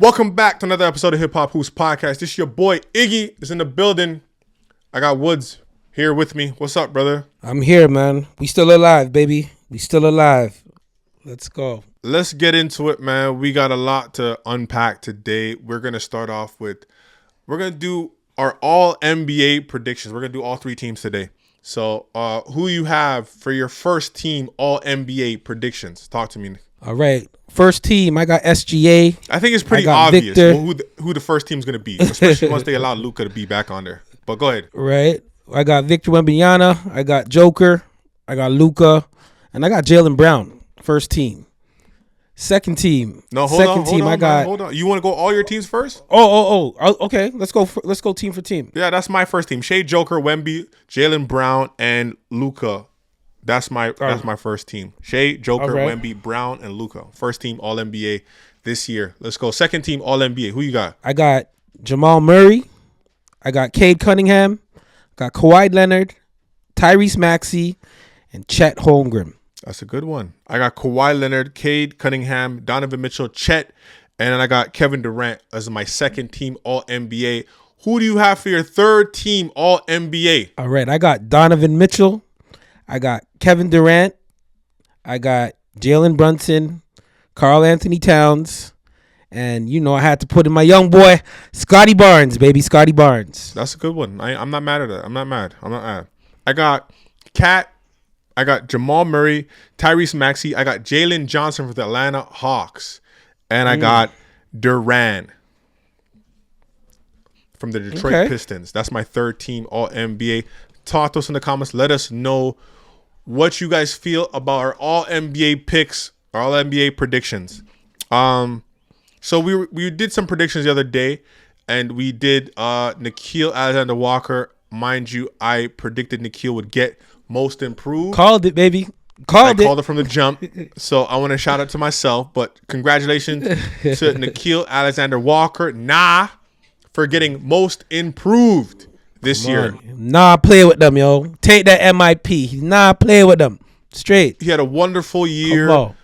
Welcome back to another episode of Hip Hop Hoops Podcast. This is your boy Iggy is in the building. I got Woods here with me. What's up, brother? I'm here, man. We still alive, baby. We still alive. Let's go. Let's get into it, man. We got a lot to unpack today. We're going to start off with, we're going to do our all NBA predictions. We're going to do all three teams today. So who you have for your first team all NBA predictions? Talk to me. All right. First team, I got SGA. I think it's pretty obvious who the first team's going to be, especially once they allow Luka to be back on there. But go ahead. Right. I got Victor Wembanyama. I got Joker. I got Luka. And I got Jaylen Brown. First team. Second team. No, hold on. You want to go all your teams first? Okay. Let's go team for team. Yeah, that's my first team. Shea, Joker, Wemby, Jaylen Brown, and Luka. That's my first team. Shea, Joker, Wemby, Brown, and Luka. First team All NBA this year. Let's go. Second team All NBA. Who you got? I got Jamal Murray. I got Cade Cunningham. Got Kawhi Leonard, Tyrese Maxey, and Chet Holmgren. That's a good one. I got Kawhi Leonard, Cade Cunningham, Donovan Mitchell, Chet, and then I got Kevin Durant as my second team All NBA. Who do you have for your third team All NBA? All right, I got Donovan Mitchell. I got Kevin Durant. I got Jalen Brunson, Karl Anthony Towns, and I had to put in my young boy, Scotty Barnes, baby, Scotty Barnes. That's a good one. I'm not mad at that. I'm not mad. I got Cat. I got Jamal Murray, Tyrese Maxey. I got Jalen Johnson for the Atlanta Hawks, and I got Durant from the Detroit Pistons. That's my third team All NBA. Talk to us in the comments. Let us know what you guys feel about our All NBA picks, our All NBA predictions. So we did some predictions the other day, and we did Nickeil Alexander-Walker. Mind you, I predicted Nickeil would get most improved. Called it, baby. I called it from the jump. So I want to shout out to myself, but congratulations to Nickeil Alexander-Walker. For getting most improved this year. Play with them, yo. Take that MIP. Play with them. Straight. He had a wonderful year.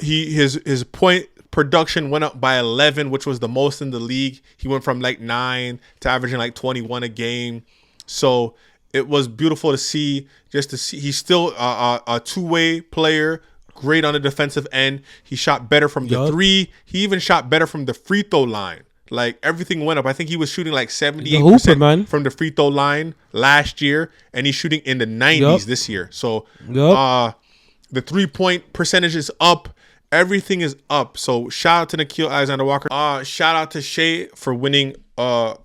His point production went up by 11, which was the most in the league. He went from like 9 to averaging like 21 a game. So it was beautiful to see. He's still a two-way player. Great on the defensive end. He shot better from the three. He even shot better from the free throw line. Like, everything went up. I think he was shooting like 78% from the free throw line last year, and he's shooting in the 90s this year. So the 3-point percentage is up. Everything is up. So shout out to Nickeil Alexander-Walker. Shout out to Shea for winning Clutch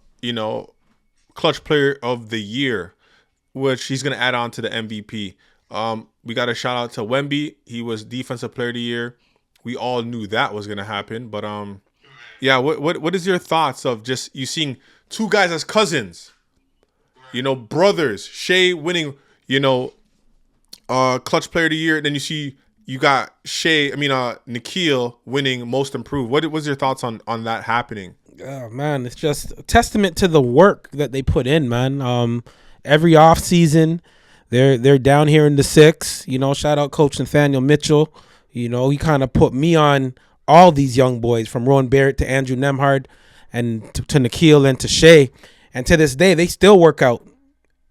Player of the Year, which he's going to add on to the MVP. We got a shout out to Wemby. He was Defensive Player of the Year. We all knew that was going to happen, but yeah, what is your thoughts of just you seeing two guys as cousins, brothers, Shea winning, Clutch Player of the Year, and then you got Nickeil winning Most Improved. What was your thoughts on that happening? Oh man, it's just a testament to the work that they put in, man. Every off season, they're down here in the 6. Shout out Coach Nathaniel Mitchell. He kind of put me on all these young boys, from Rowan Barrett to Andrew Nemhard and to Nickeil and to Shea. And to this day, they still work out.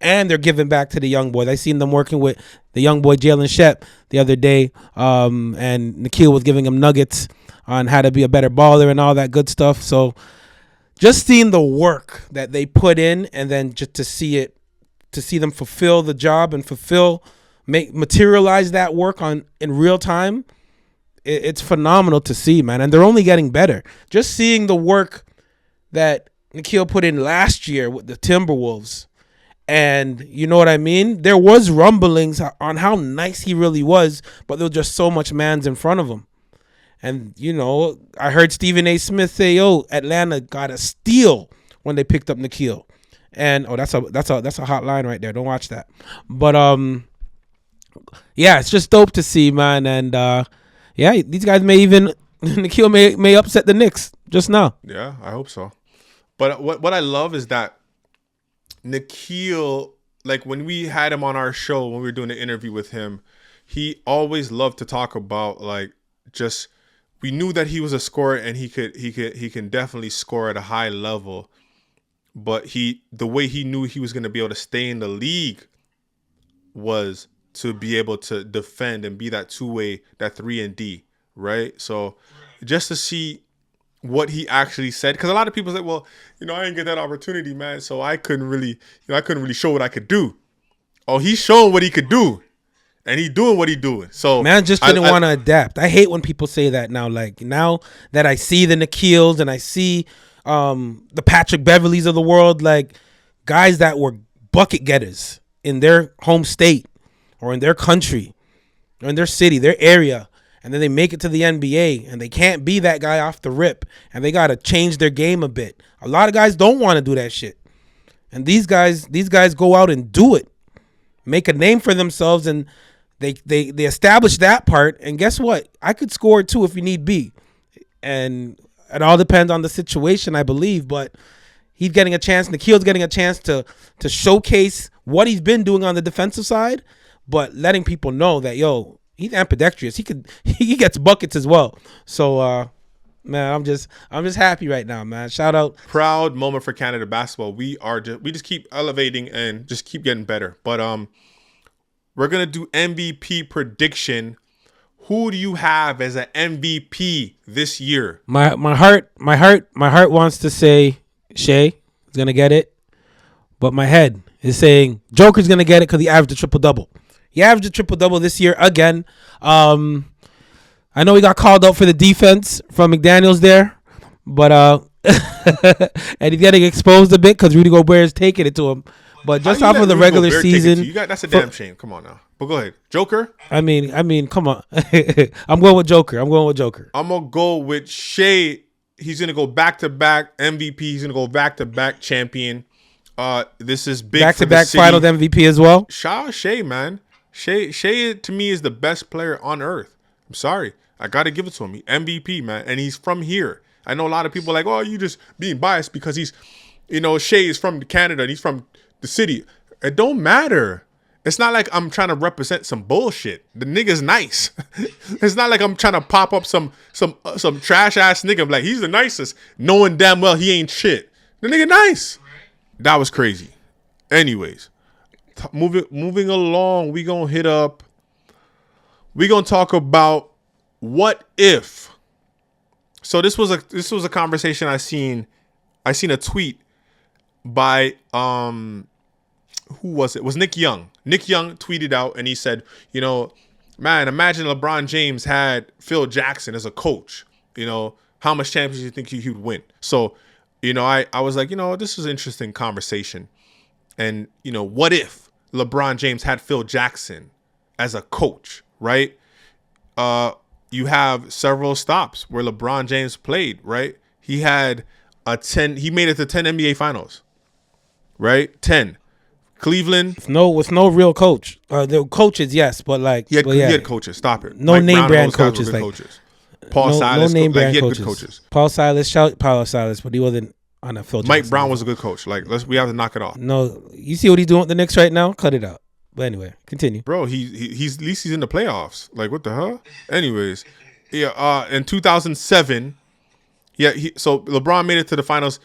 And they're giving back to the young boys. I seen them working with the young boy Jalen Shep the other day. And Nickeil was giving him nuggets on how to be a better baller and all that good stuff. So just seeing the work that they put in, and then just to see them fulfill the job and materialize that work in real time. It's phenomenal to see, man. And they're only getting better. Just seeing the work that Nickeil put in last year with the Timberwolves. And you know what I mean? There was rumblings on how nice he really was, but there was just so much man's in front of him. And, I heard Stephen A. Smith say, Atlanta got a steal when they picked up Nickeil. And, that's a hot line right there. Don't watch that. But, yeah, it's just dope to see, man. And, yeah, these guys Nickeil may upset the Knicks just now. Yeah, I hope so. But what I love is that Nickeil, like when we had him on our show, when we were doing an interview with him, he always loved to talk about like just we knew that he was a scorer and he can definitely score at a high level. But the way he knew he was going to be able to stay in the league was to be able to defend and be that two-way, that 3-and-D, right? So just to see what he actually said, because a lot of people say, well, I didn't get that opportunity, man, so I couldn't really show what I could do. Oh, he's showing what he could do, and he doing what he doing. So man just didn't want to adapt. I hate when people say that now. Like, now that I see the Nikhils and I see the Patrick Beverleys of the world, like guys that were bucket getters in their home state or in their country or in their city, their area, and then they make it to the NBA and they can't be that guy off the rip and they got to change their game a bit. A lot of guys don't want to do that shit. And these guys go out and do it. Make a name for themselves, and they establish that part. And guess what? I could score too if you need be. And it all depends on the situation, I believe. But he's getting a chance. Nikhil's getting a chance to showcase what he's been doing on the defensive side, but letting people know that, yo, he's ambidextrous. He gets buckets as well. So man, I'm just happy right now, man. Shout out. Proud moment for Canada basketball. We just keep elevating and just keep getting better. But we're gonna do MVP prediction. Who do you have as an MVP this year? My heart wants to say Shea is gonna get it, but my head is saying Joker's gonna get it because he averaged a triple-double. He averaged a triple-double this year again. I know he got called out for the defense from McDaniels there, but and he's getting exposed a bit because Rudy Gobert is taking it to him. But just off of the regular season, that's a damn shame. Come on now. But go ahead, Joker. I mean, come on. I'm going with Joker. I'm gonna go with Shea. He's gonna go back-to-back MVP. He's gonna go back-to-back champion. This is big. Back-to-back Finals MVP as well. Shout out Shea, man. Shea to me is the best player on earth. I'm sorry. I got to give it to him. He MVP, man. And he's from here. I know a lot of people are like, oh, you just being biased because he's, Shea is from Canada and he's from the city. It don't matter. It's not like I'm trying to represent some bullshit. The nigga's nice. It's not like I'm trying to pop up some trash ass nigga. I'm like, he's the nicest, knowing damn well he ain't shit. The nigga nice. That was crazy. Anyways, moving along, we gonna talk about what if. So this was a conversation I seen a tweet by who was it? It was Nick Young. Nick Young tweeted out and he said, man, imagine LeBron James had Phil Jackson as a coach. How much championships do you think he would win? So, I was like, this is an interesting conversation. And, what if LeBron James had Phil Jackson as a coach, right? You have several stops where LeBron James played, right? He had he made it to 10 NBA finals, right? 10. Cleveland. With no real coach. The coaches, yes, but like. He had coaches. Stop it. No name brand coaches. Like, coaches. Paul Silas. No name brand he had coaches. Good coaches. Paul Silas, but he wasn't on a Phil Jackson. Mike Brown was a good coach. Like, we have to knock it off. No, you see what he's doing with the Knicks right now? Cut it out. But anyway, continue. Bro, he's at least he's in the playoffs. Like, what the hell? Anyways, yeah. In 2007, so LeBron made it to the finals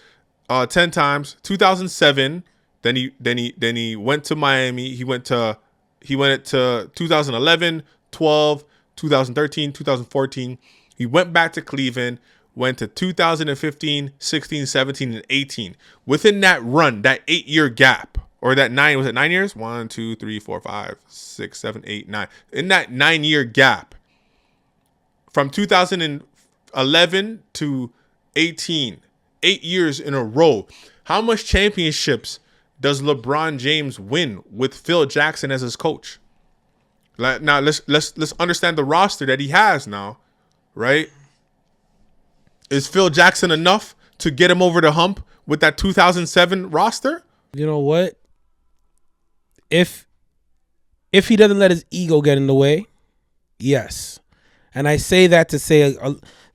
10 times. 2007, then he went to Miami. He went to 2011, 12, 2013, 2014. He went back to Cleveland. Went to 2015, 16, 17, and 18. Within that run, that 8-year gap. Or that 9, was it 9 years? 1, 2, 3, 4, 5, 6, 7, 8, 9. In that 9-year gap, from 2011 to 18, 8 years in a row, how much championships does LeBron James win with Phil Jackson as his coach? Now let's understand the roster that he has now, right? Is Phil Jackson enough to get him over the hump with that 2007 roster? You know what? If he doesn't let his ego get in the way, yes. And I say that to say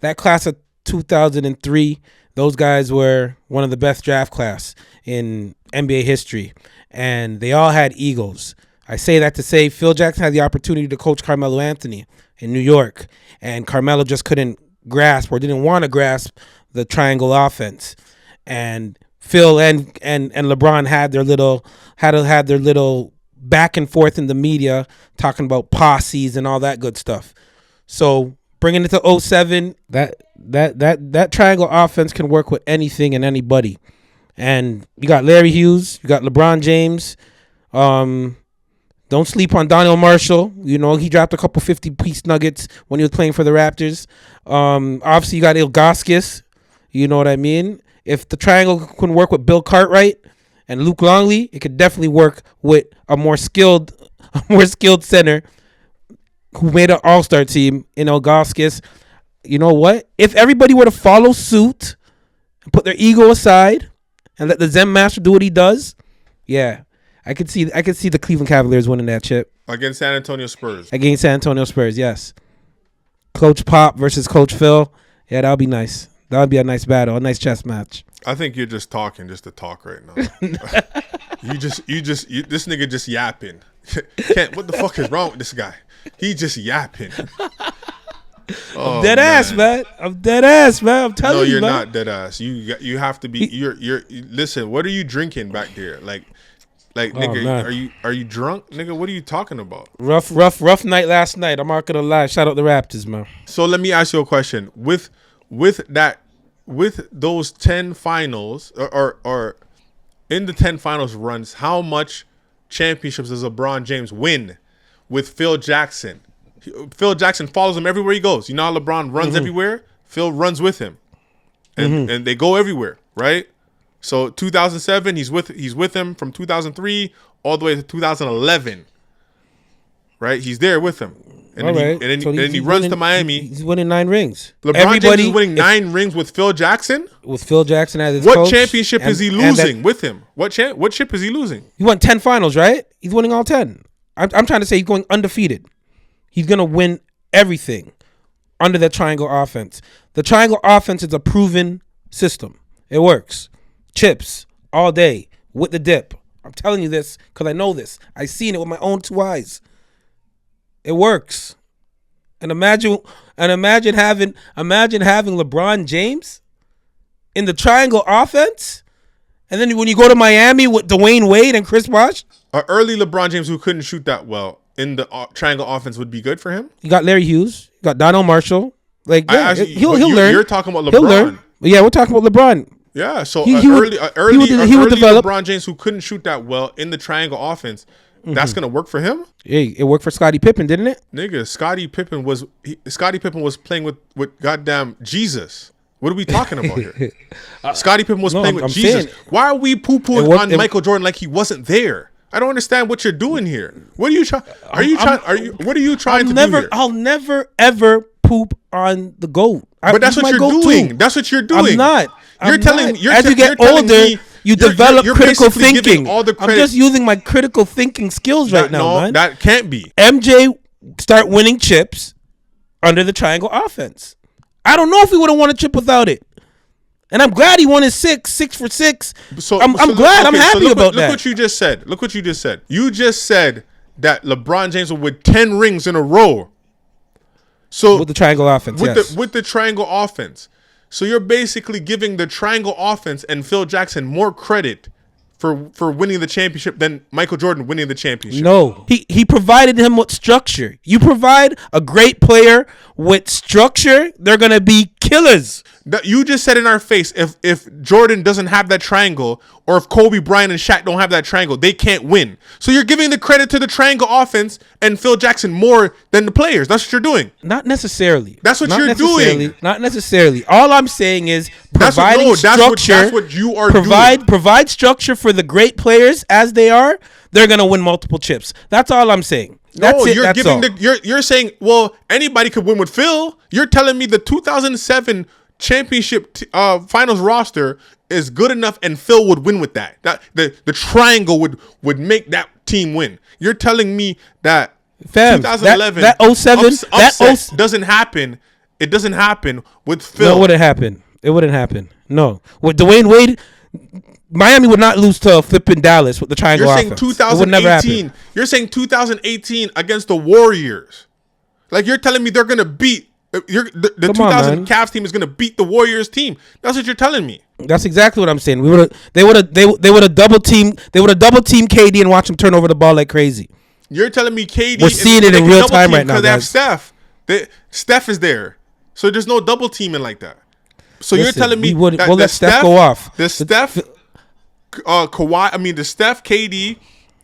that class of 2003, those guys were one of the best draft class in NBA history, and they all had egos. I say that to say Phil Jackson had the opportunity to coach Carmelo Anthony in New York, and Carmelo just couldn't grasp or didn't want to grasp the triangle offense. And Phil and LeBron had their little back and forth in the media talking about posses and all that good stuff. So bringing it to 07, that triangle offense can work with anything and anybody. And you got Larry Hughes, you got LeBron James. Don't sleep on Donnell Marshall. You know, he dropped a couple 50-piece nuggets when he was playing for the Raptors. Obviously, you got Ilgauskas. You know what I mean? If the triangle can work with Bill Cartwright and Luke Longley, it could definitely work with a more skilled center who made an all-star team in Ilgauskas. You know what? If everybody were to follow suit and put their ego aside and let the Zen Master do what he does, yeah, I could see the Cleveland Cavaliers winning that chip. Against San Antonio Spurs. Against San Antonio Spurs, yes. Coach Pop versus Coach Phil. Yeah, that would be nice. That would be a nice battle, a nice chess match. I think you're just talking just to talk right now. This nigga just yapping. What the fuck is wrong with this guy? He just yapping. I'm dead ass, man. I'm telling you, no, you're man. not dead ass. You have to be. You're. Listen. What are you drinking back there? Like, nigga, man. are you drunk, nigga? What are you talking about? Rough night last night. I'm not gonna lie. Shout out the Raptors, man. So let me ask you a question. With those 10 finals or in the 10 finals runs, how much championships does LeBron James win with Phil Jackson? Phil Jackson follows him everywhere he goes. You know how LeBron runs everywhere? Phil runs with him, and they go everywhere, right? So 2007, he's with him from 2003 all the way to 2011, right? He's there with him, and then he runs to Miami. He's winning 9 rings. LeBron James is winning 9 rings with Phil Jackson. With Phil Jackson as his coach. What championship is he losing with him? What chip is he losing? He won 10 finals, right? He's winning all 10. I'm trying to say he's going undefeated. He's going to win everything under that triangle offense. The triangle offense is a proven system. It works. Chips all day with the dip. I'm telling you this because I know this. I've seen it with my own 2 eyes. It works. And imagine having LeBron James in the triangle offense, and then when you go to Miami with Dwayne Wade and Chris Bosh. An early LeBron James who couldn't shoot that well in the triangle offense would be good for him. You got Larry Hughes. You got Donnell Marshall. Like, yeah, he'll learn. You're talking about LeBron. He'll learn. Yeah, we're talking about LeBron. Yeah, so he would develop. LeBron James who couldn't shoot that well in the triangle offense, that's gonna work for him. Hey, it worked for Scottie Pippen, didn't it? Nigga, Scottie Pippen was playing with goddamn Jesus. What are we talking about here? Scottie Pippen was playing with Jesus. Why are we poo-pooing on Michael Jordan like he wasn't there? I don't understand what you're doing here. What are you trying? What are you trying to do here? I'll never ever poop on the GOAT. But that's what you're doing. That's what you're doing. I'm not. As you get older, you develop critical thinking. I'm just using my critical thinking skills right now, man. That can't be. MJ start winning chips under the triangle offense. I don't know if he would have won a chip without it. And I'm glad he won his 6 for 6. I'm glad. I'm happy about that. Look what you just said. You just said that LeBron James will win 10 rings in a row. So with the triangle offense, with the triangle offense. So you're basically giving the triangle offense and Phil Jackson more credit for winning the championship than Michael Jordan winning the championship. No. He provided him with structure. You provide a great player with structure, they're going to be killers. You just said in our face, if Jordan doesn't have that triangle, or if Kobe Bryant and Shaq don't have that triangle, they can't win. So you're giving the credit to the triangle offense and Phil Jackson more than the players. That's what you're doing. Not necessarily. That's what you're doing. Not necessarily. All I'm saying is providing structure. That's what you are doing. Provide structure for the great players as they are. They're going to win multiple chips. That's all I'm saying. You're saying, well, anybody could win with Phil. You're telling me the 2007 championship finals roster is good enough and Phil would win with that. That the triangle would make that team win. You're telling me that 2011 that 07 upset doesn't happen. It doesn't happen with Phil. No, it wouldn't happen. No. With Dwayne Wade, Miami would not lose to flipping Dallas with the triangle offense. You're saying 2018. You're saying 2018 against the Warriors. Like, you're telling me they're gonna beat The 2000 Cavs team is going to beat the Warriors team. That's what you're telling me. That's exactly what I'm saying. They would have double team KD and watch him turn over the ball like crazy. You're telling me KD. We're seeing it in real time right now, because they have Steph. Steph is there, so there's no double teaming like that. So you're telling me we'll let Steph go off. The Steph, Kawhi. I mean, the Steph, KD,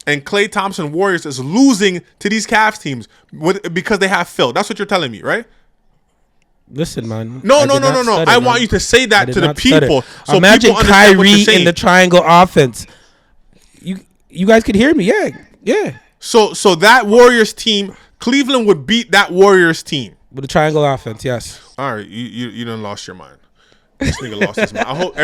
and Klay Thompson Warriors is losing to these Cavs teams because they have Phil. That's what you're telling me, right? Listen, man. No. I want you to say that to the people. So imagine Kyrie in the triangle offense. You guys could hear me, yeah. So that Warriors team, Cleveland would beat that Warriors team with the triangle offense. Yes. All right, you done lost your mind. This nigga lost his mind. I hope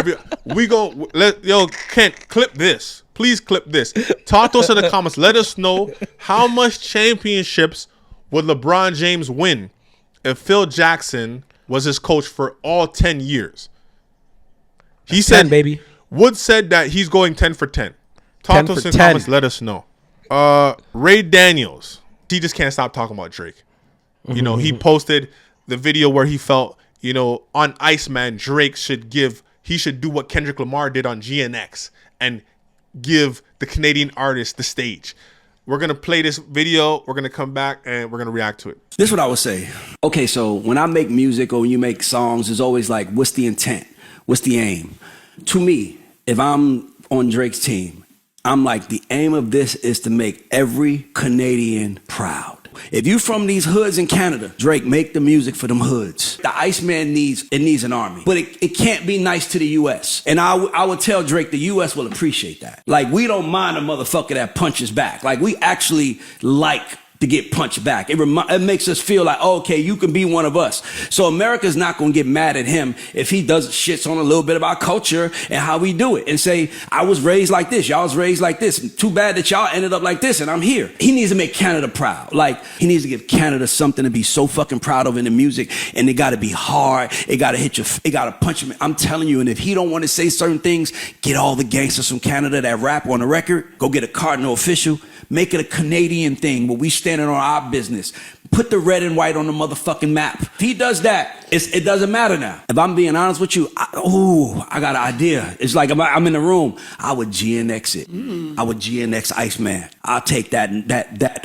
Kent, clip this. Please clip this. Talk to us in the comments. Let us know how much championships would LeBron James win if Phil Jackson was his coach for all 10 years. He said, 10, baby. Wood said that he's going 10 for 10. Talk to us in the comments. Let us know. Ray Daniels. He just can't stop talking about Drake. You know, he posted the video where he felt, you know, on Iceman, Drake should do what Kendrick Lamar did on GNX and give the Canadian artist the stage. We're going to play this video. We're going to come back and we're going to react to it. This is what I would say. Okay, so when I make music or when you make songs, it's always like, what's the intent? What's the aim? To me, if I'm on Drake's team, I'm like, the aim of this is to make every Canadian proud. If you from these hoods in Canada, Drake, make the music for them hoods. The Iceman needs an army, but it can't be nice to the U.S. And I would tell Drake the U.S. will appreciate that. Like, we don't mind a motherfucker that punches back. Like, we actually like to get punched back. It makes us feel like, oh, okay, you can be one of us. So America's not going to get mad at him if he does shits on a little bit of our culture and how we do it and say, I was raised like this, y'all was raised like this. Too bad that y'all ended up like this and I'm here. He needs to make Canada proud. Like, he needs to give Canada something to be so fucking proud of in the music, and it got to be hard. It got to hit you. It got to punch him. I'm telling you, and if he don't want to say certain things, get all the gangsters from Canada that rap on the record, go get a Cardinal official, make it a Canadian thing where we standing on our business. Put the red and white on the motherfucking map. If he does that, it doesn't matter now. If I'm being honest with you, I got an idea. It's like I'm in the room. I would GNX it. I would GNX Iceman. I'll take that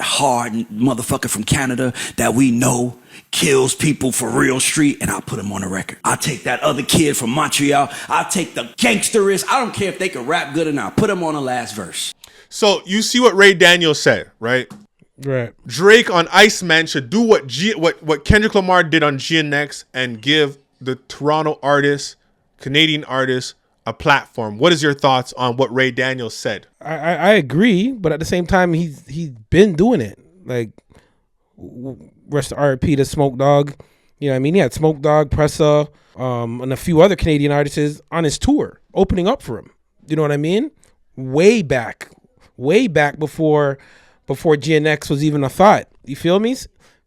hard motherfucker from Canada that we know kills people for real street, and I'll put him on the record. I'll take that other kid from Montreal. I'll take the gangsterist. I don't care if they can rap good or not. Put him on the last verse. So you see what Ray Daniels said, right? Right. Drake on Iceman should do what Kendrick Lamar did on GNX and give the Toronto artists, Canadian artists, a platform. What is your thoughts on what Ray Daniels said? I agree, but at the same time, he's been doing it. Like, rest of RP to Smoke Dogg. You know what I mean? He had Smoke Dogg, Pressa, and a few other Canadian artists on his tour, opening up for him. You know what I mean? Way back before GNX was even a thought. You feel me?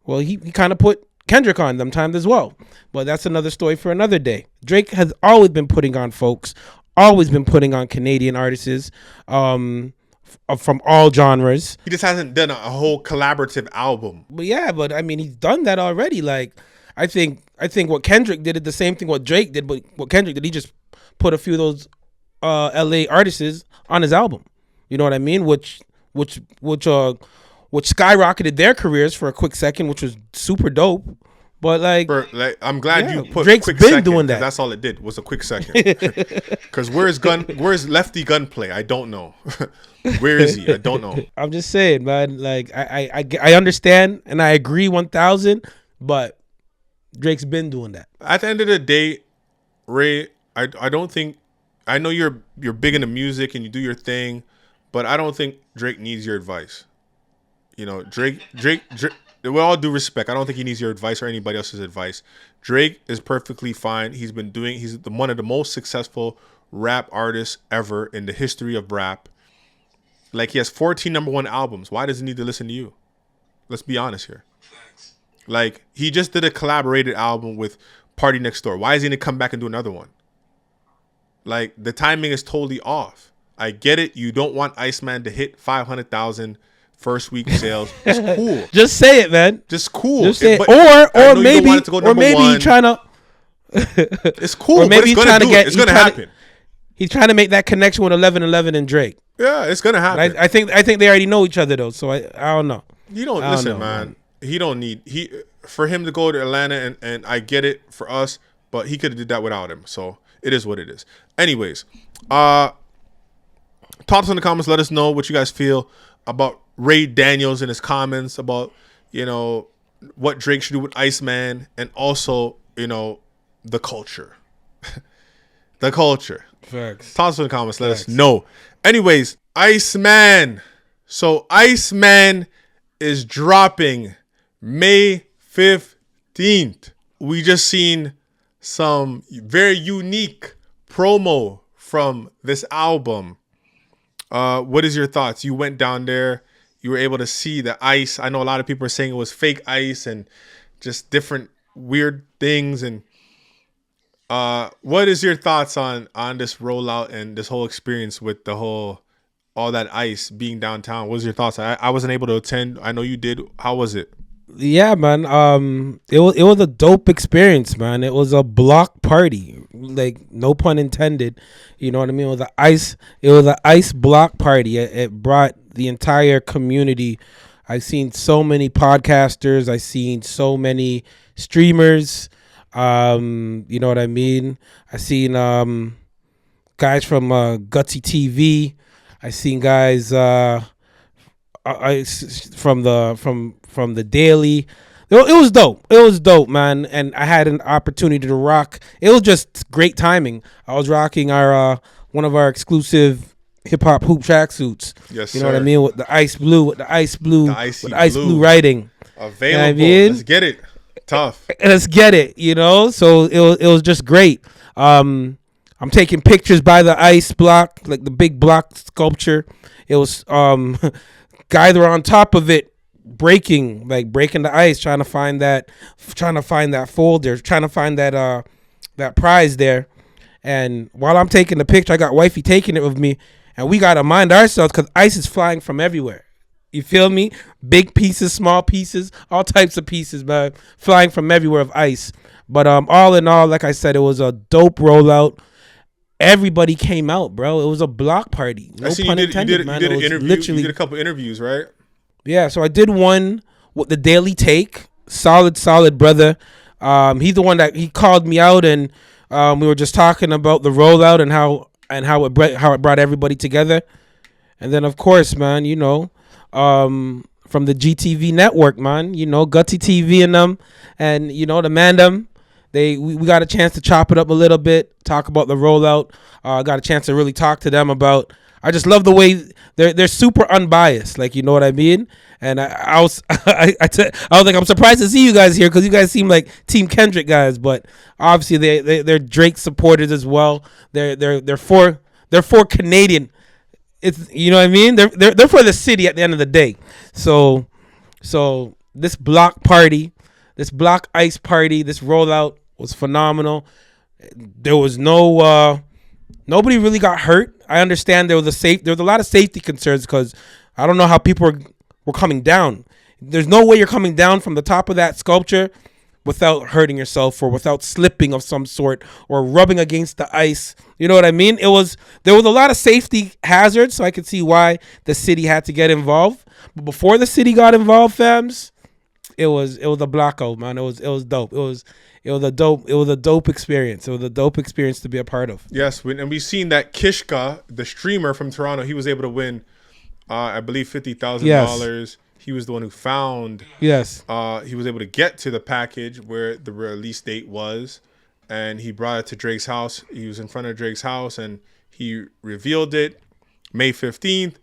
Well, he kind of put Kendrick on them times as well. But that's another story for another day. Drake has always been putting on folks, always been putting on Canadian artists from all genres. He just hasn't done a whole collaborative album. But I mean, he's done that already. Like, I think what Kendrick did is the same thing what Drake did, but what Kendrick did, he just put a few of those LA artists on his album. You know what I mean? Which skyrocketed their careers for a quick second, which was super dope. But I'm glad you put Drake's quick been second, doing that. That's all it did was a quick second. Because where's Lefty Gunplay? I don't know. Where is he? I don't know. I'm just saying, man. Like, I understand and I agree 1,000, but Drake's been doing that. At the end of the day, Ray, I don't think, I know you're big into music and you do your thing, but I don't think Drake needs your advice. You know, Drake, with all due respect, I don't think he needs your advice or anybody else's advice. Drake is perfectly fine. He's one of the most successful rap artists ever in the history of rap. Like, he has 14 #1 albums. Why does he need to listen to you? Let's be honest here. Like, he just did a collaborated album with Party Next Door. Why is he going to come back and do another one? Like, the timing is totally off. I get it. You don't want Iceman to hit 500,000 first week sales. It's cool. Just say it, man. Just cool. Just say it. Or maybe you're trying to. It's cool. Or maybe but it's gonna happen. He's trying to make that connection with 1111 and Drake. Yeah, it's gonna happen. I think they already know each other though, so I don't know. You don't listen, man. He don't need for him to go to Atlanta, and I get it for us, but he could have did that without him. So it is what it is. Anyways, talk to us in the comments. Let us know what you guys feel about Ray Daniels in his comments about what Drake should do with Iceman, and also the culture. The culture. Facts. Talk to us in the comments. Let us know. Anyways, Iceman. So Iceman is dropping May 15th. We just seen some very unique promo from this album. What is your thoughts? You went down there. You were able to see the ice. I know a lot of people are saying it was fake ice and just different weird things. And what is your thoughts on this rollout and this whole experience with all that ice being downtown? What was your thoughts? I wasn't able to attend. I know you did. How was it? Yeah, man. It was a dope experience, man. It was a block party, like no pun intended. You know what I mean? It was an ice block party. It brought the entire community. I've seen so many podcasters. I've seen so many streamers. You know what I mean? I seen guys from Gutsy TV. I seen guys from the Daily. It was dope. It was dope, man. And I had an opportunity to rock. It was just great timing. I was rocking our one of our exclusive hip hop hoop tracksuits. Yes, you know what I mean? With the ice blue writing. Available. You know what I mean? Let's get it. Tough. Let's get it. So it was just great. I'm taking pictures by the ice block, like the big block sculpture. It was guys were on top of it, breaking the ice, trying to find that folder, trying to find that prize there. And while I'm taking the picture, I got wifey taking it with me, and we gotta mind ourselves because ice is flying from everywhere. You feel me? Big pieces, small pieces, all types of pieces, man, flying from everywhere of ice. But all in all, like I said, it was a dope rollout. Everybody came out, bro. It was a block party. No pun intended, man. You did an interview. You did a couple interviews, right? Yeah, so I did one with the Daily Take. Solid brother. He's the one that he called me out, and we were just talking about the rollout and how it brought everybody together. And then, of course, man, from the GTV network, man, Gutsy TV and them, and the Mandem. We got a chance to chop it up a little bit, talk about the rollout. Got a chance to really talk to them about. I just love the way they're super unbiased, like, you know what I mean. And I was like, I'm surprised to see you guys here because you guys seem like Team Kendrick guys, but obviously they're Drake supporters as well. They're for Canadian. It's, you know what I mean. They're for the city at the end of the day. So this block party, this block ice party, this rollout was phenomenal. There was nobody really got hurt. I understand there was a lot of safety concerns because I don't know how people were coming down. There's no way you're coming down from the top of that sculpture without hurting yourself or without slipping of some sort or rubbing against the ice. You know what I mean? There was a lot of safety hazards, so I could see why the city had to get involved. But before the city got involved, fams, it was a blackout, man. It was dope. It was a dope experience. It was a dope experience to be a part of. Yes, and we've seen that Kishka, the streamer from Toronto, he was able to win, I believe, $50,000. Yes. He was the one who found. Yes. He was able to get to the package where the release date was, and he brought it to Drake's house. He was in front of Drake's house, and he revealed it May 15th,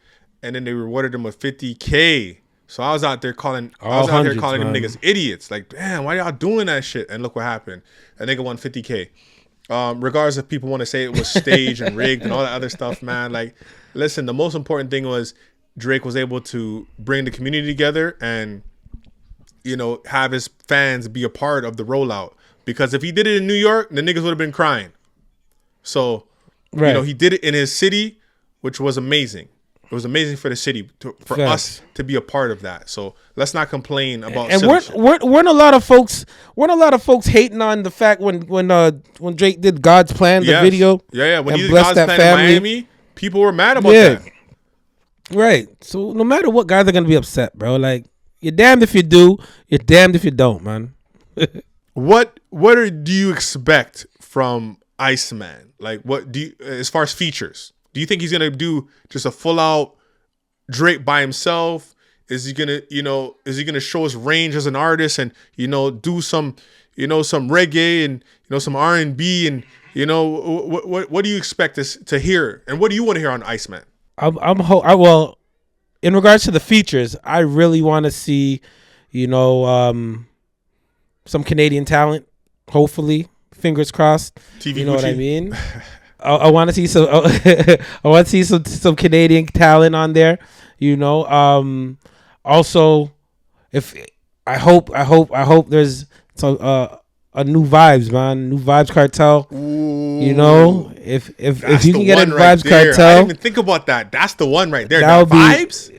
and then they rewarded him with $50K. So I was out there calling them niggas idiots. Like, damn, why y'all doing that shit? And look what happened. A nigga won $50K. Regardless if people want to say it was staged and rigged and all that other stuff, man. Like, listen, the most important thing was Drake was able to bring the community together and, have his fans be a part of the rollout. Because if he did it in New York, the niggas would have been crying. So, right. He did it in his city, which was amazing. It was amazing for the city for us to be a part of that. So let's not complain about. And weren't a lot of folks hating on the fact when Drake did God's Plan, the video. Yeah. When he did God's Plan in Miami, people were mad about that. Right. So no matter what, guys are gonna be upset, bro. Like, you're damned if you do, you're damned if you don't, man. What do you expect from Iceman? Like, what do you, as far as features? Do you think he's gonna do just a full out Drake by himself? Is he gonna show his range as an artist and do some some reggae and some R&B and what do you expect us to hear, and what do you want to hear on Iceman? Well, in regards to the features, I really want to see some Canadian talent. Hopefully, fingers crossed. TV you know Gucci. What I mean? I want to see some. I want to see some Canadian talent on there. Also, if I hope there's some a new Vibes, man. New Vibes Cartel. Ooh, if you can get a Vibes Cartel, I didn't even think about that. That's the one right there. That Vibes.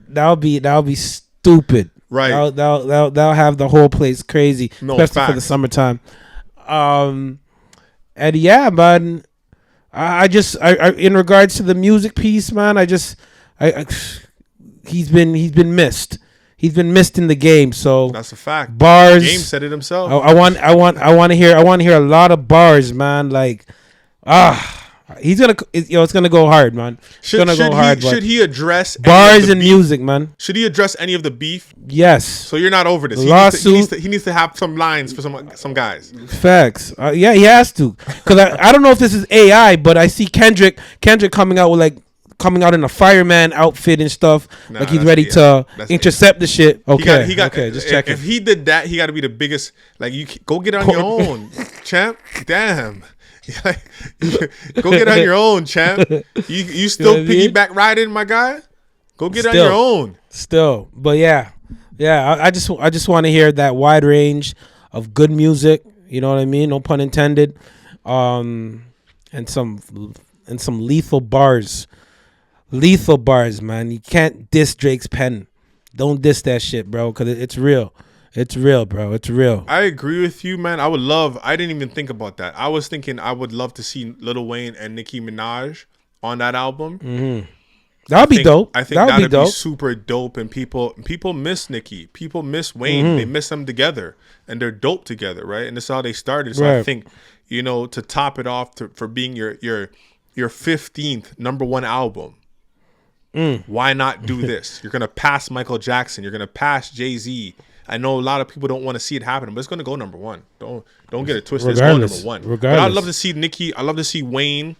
That'll be stupid. Right. That'll have the whole place crazy, especially facts. for the summertime. And yeah, man. I in regards to the music piece, man. He's been missed. He's been missed in the game. So that's a fact. Bars. The game said it himself. I want to hear a lot of bars, man. Like, he's gonna. It's gonna go hard, man. Should he address bars and music, man? Should he address any of the beef? Yes. So you're not over this. He needs to have some lines for some guys. Facts. Yeah, he has to. Because I don't know if this is AI, but I see Kendrick coming out in a fireman outfit and stuff. Like he's ready to intercept the shit. Okay. Okay. Just checking. If he did that, he got to be the biggest. Like, you go get on your own, champ. Damn. Go get on your own, champ. You still piggyback riding, my guy? Go get on your own. Still. But yeah. I just want to hear that wide range of good music. You know what I mean? No pun intended. And some lethal bars. Lethal bars, man. You can't diss Drake's pen. Don't diss that shit, bro, because it's real. It's real, bro. It's real. I agree with you, man. I didn't even think about that. I was thinking I would love to see Lil Wayne and Nicki Minaj on that album. Mm-hmm. That'd be dope. I think that'd be super dope. And people miss Nicki. People miss Wayne. Mm-hmm. They miss them together. And they're dope together, right? And this is how they started. So right. I think, to top it off for being your 15th number one album, why not do this? You're going to pass Michael Jackson. You're going to pass Jay-Z. I know a lot of people don't want to see it happen, but it's going to go number one. Don't get it twisted. It's going number one. But I'd love to see Nicki. I love to see Wayne.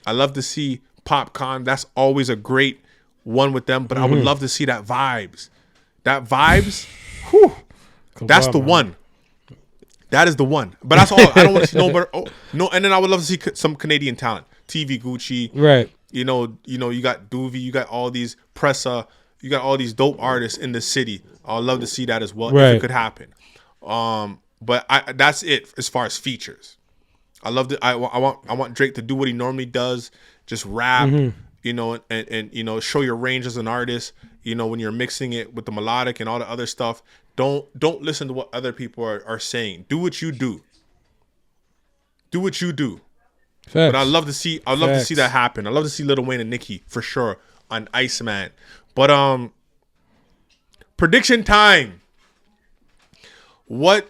I love to see Popcorn. That's always a great one with them. But I would love to see that Vibes. That Vibes. Whew, that's the one. That is the one. But that's all. I don't want to see no. And then I would love to see some Canadian talent. TV Gucci. Right. You got Doovie. You got all these Pressa. You got all these dope artists in the city. I'd love to see that as well if it could happen. But that's it as far as features. I want Drake to do what he normally does, just rap, and show your range as an artist. When you're mixing it with the melodic and all the other stuff, don't listen to what other people are saying. Do what you do. Do what you do. Facts. But I'd love to see that happen. I'd love to see Lil Wayne and Nicki for sure on Iceman. But prediction time. What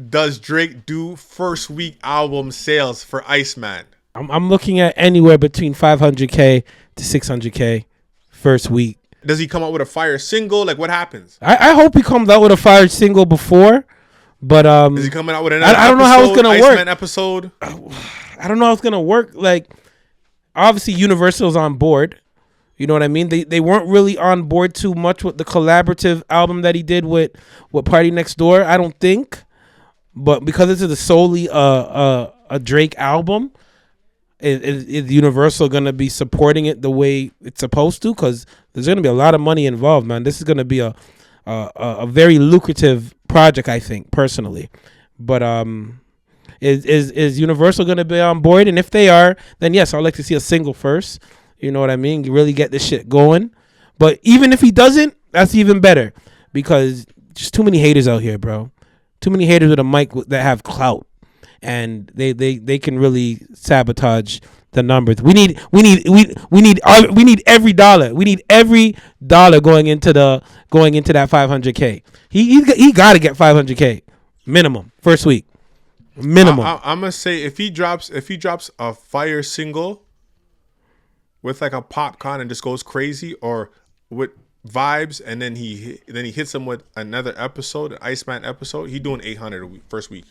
does Drake do first week album sales for Iceman? I'm looking at anywhere between 500K to 600K first week. Does he come out with a fire single? Like, what happens? I hope he comes out with a fire single before, but is he coming out with another? I don't know how it's gonna work. Iceman episode. I don't know how it's gonna work. Like, obviously Universal's on board. You know what I mean? They weren't really on board too much with the collaborative album that he did with Party Next Door, I don't think. But because this is solely a Drake album, is Universal going to be supporting it the way it's supposed to? Because there's going to be a lot of money involved, man. This is going to be a very lucrative project, I think, personally. But is Universal going to be on board? And if they are, then yes, I'd like to see a single first. You know what I mean? You really get this shit going. But even if he doesn't, that's even better because just too many haters out here, bro. Too many haters with a mic that have clout, and they can really sabotage the numbers. We need every dollar. We need every dollar going into that 500K. He got to get 500K minimum first week. Minimum. I'm gonna say if he drops a fire single with like a popcorn and just goes crazy, or with vibes, and then he hits him with another episode, an Iceman episode, he doing 800 a week, first week.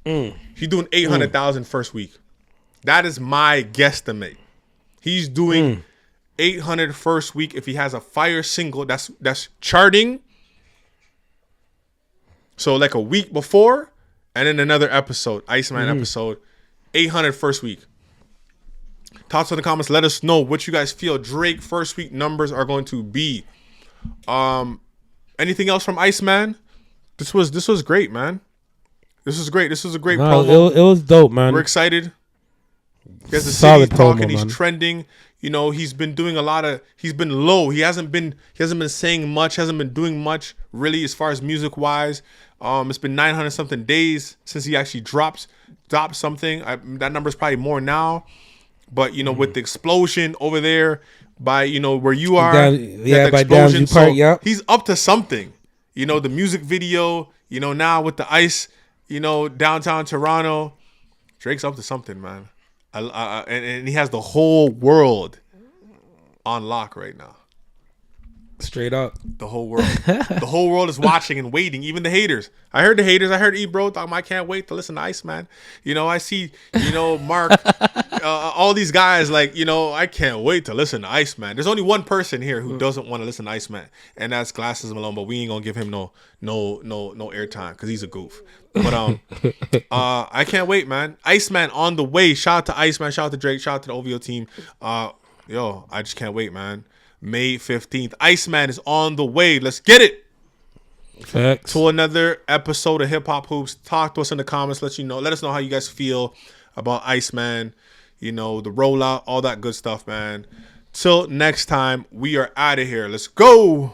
He doing 800,000 first week. That is my guesstimate. He's doing 800 first week if he has a fire single that's charting. So like a week before, and then another episode, Iceman episode, 800 first week. Thoughts in the comments. Let us know what you guys feel Drake first week numbers are going to be. Anything else from Iceman? This was great, man. This was great. This was a great promo. It was dope, man. We're excited. Because the Solid city's talking, promo, he's man. trending. You know, he's been doing he's been low. He hasn't been saying much, hasn't been doing much really as far as music wise. It's been 900 something days since he actually dropped something. That number's probably more now. But, you know, with the explosion over there by, you know, where you are. By Downsview Park, yeah. He's up to something. You know, the music video, you know, now with the ice, you know, downtown Toronto. Drake's up to something, man. And he has the whole world on lock right now. Straight up. The whole world. The whole world is watching and waiting. Even the haters. I heard the haters. I heard Ebro talking, I can't wait to listen to Iceman. You know, I see, you know, Mark, all these guys like, you know, I can't wait to listen to Iceman. There's only one person here who doesn't want to listen to Iceman, and that's Glasses Malone, but we ain't gonna give him no airtime because he's a goof. But I can't wait, man. Iceman on the way. Shout out to Iceman, shout out to Drake, shout out to the OVO team. Yo, I just can't wait, man. May 15th. Iceman is on the way. Let's get it. Facts. To another episode of Hip Hop Hoops. Talk to us in the comments. Let us know how you guys feel about Iceman. You know, the rollout, all that good stuff, man. Till next time, we are out of here. Let's go.